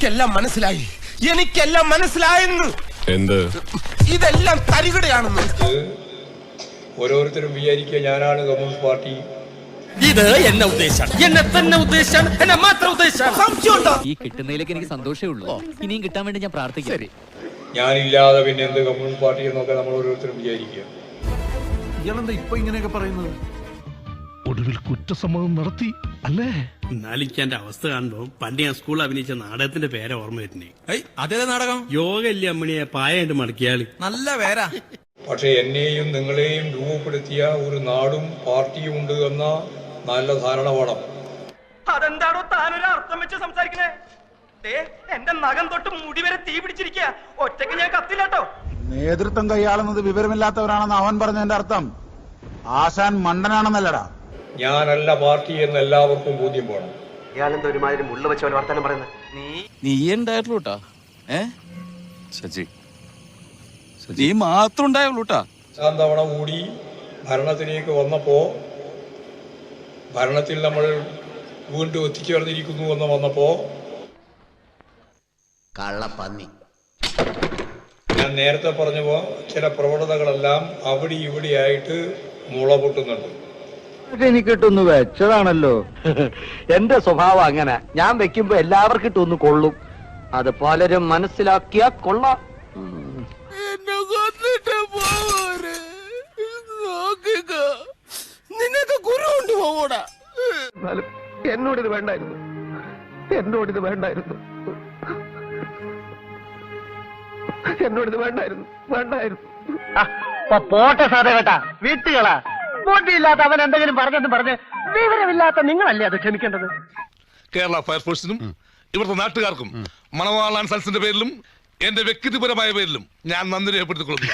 എനിക്കെല്ലാം മനസ്സിലായെന്ന്. എന്ത്? ഇതെല്ലാം തരികിടയാണെന്ന്. ഓരോരുത്തരും വിചാരിക്കുക ഞാനാണ് കമ്മ്യൂണിസ്റ്റ് പാർട്ടി. ഇത് എന്നെ ഉദ്ദേശാണ്, എന്നെ തന്നെ ഉദ്ദേശാണ്, എന്നെ മാത്രം ഉദ്ദേശാണ്. സംശയമുണ്ടോ? ഈ കിട്ടുന്നതിലേക്ക് എനിക്ക് സന്തോഷമേ ഉള്ളൂ. ഇനിയും കിട്ടാൻ വേണ്ടി ഞാൻ പ്രാർത്ഥിക്കും. ഞാനില്ലാതെ പിന്നെ എന്ത് കമ്മ്യൂണിസ്റ്റ് പാർട്ടി എന്നൊക്കെ നമ്മൾ ഓരോരുത്തരും വിചാരിക്കുക. ഇയാളെന്താ ഇപ്പൊ ഇങ്ങനെയൊക്കെ പറയുന്നത്? ഒടുവിൽ കുറ്റസമ്മതം നടത്തി അല്ലേ? നാലിക്കാന്റെ അവസ്ഥ കാണുമ്പോ പണ്ട് ഞാൻ സ്കൂളിൽ അഭിനയിച്ച നാടകത്തിന്റെ പേരെ ഓർമ്മ വരുന്നേ. അതേ നാടകം യോഗ ഇല്ലേ അമ്മണിയെ പായായിട്ട് മടക്കിയാള്. നല്ല പേരാ. പക്ഷെ എന്നെയും നിങ്ങളെയും രൂപപ്പെടുത്തിയ ഒരു നാടും പാർട്ടിയും ഉണ്ട് എന്ന നല്ല ധാരണ വേണം. അതെന്താണോ താനൊരു അർത്ഥം വെച്ച് സംസാരിക്കണേ? എന്റെ നഖം തൊട്ട് മുടി വരെ തീ പിടിച്ചിരിക്കുക. ഒറ്റയ്ക്ക് ഞാൻ കത്തില്ലാട്ടോ. നേതൃത്വം കൈയാളുന്നത് വിവരമില്ലാത്തവരാണെന്ന് അവൻ പറഞ്ഞതിന്റെ അർത്ഥം ആശാൻ മണ്ടനാണെന്നല്ലടാ. ഞാനല്ല പാർട്ടി എന്ന് എല്ലാവർക്കും ബോധ്യം വേണം. ഇയാളെന്താ ഒരുമാതിരി മുള്ള വെച്ച പോലെ വർത്താനം പറയുന്നത്? നീ ഉണ്ടായിട്ടുള്ളൂട്ടാ. സജി നീ മാത്രം ഉണ്ടായുള്ളൂട്ടാ. തവണ കൂടി ഭരണത്തിലേക്ക് വന്നപ്പോ ഭരണത്തിൽ നമ്മൾ വീണ്ടും എത്തിച്ചേർന്നിരിക്കുന്നു എന്ന് വന്നപ്പോ കള്ളപ്പന്നി. ഞാൻ നേരത്തെ പറഞ്ഞപ്പോ ചില പ്രവണതകളെല്ലാം അവിടെ ഇവിടെയായിട്ട് മുള പൊട്ടുന്നുണ്ട്. എനിക്കിട്ടൊന്ന് വെച്ചതാണല്ലോ. എന്റെ സ്വഭാവം അങ്ങനെ. ഞാൻ വെക്കുമ്പോ എല്ലാവർക്കും ഇട്ടൊന്ന് കൊള്ളും. അത് പലരും മനസ്സിലാക്കിയാ കൊള്ളാം. നിനക്ക് ഗുരു കൊണ്ട് പോകൂടാ. എന്നോടിത് വേണ്ടായിരുന്നു. എന്നോടിത് പോട്ടെ സാധേ കേട്ടാ. വീട്ടുകളാ ബോട്ടിയില്ലാത്ത അവൻ എന്തെങ്കിലും പറഞ്ഞെന്ന് പറഞ്ഞ് വിവരമില്ലാത്ത നിങ്ങളല്ലേ അത് ക്ഷമിക്കേണ്ടത്. കേരള ഫയർഫോഴ്സിനും ഇവിടുത്തെ നാട്ടുകാർക്കും മണവാളാൻ സൽസിന്റെ പേരിലും എന്റെ വ്യക്തിപരമായ പേരിലും ഞാൻ നന്ദി രേഖപ്പെടുത്തിക്കൊള്ളുന്നു.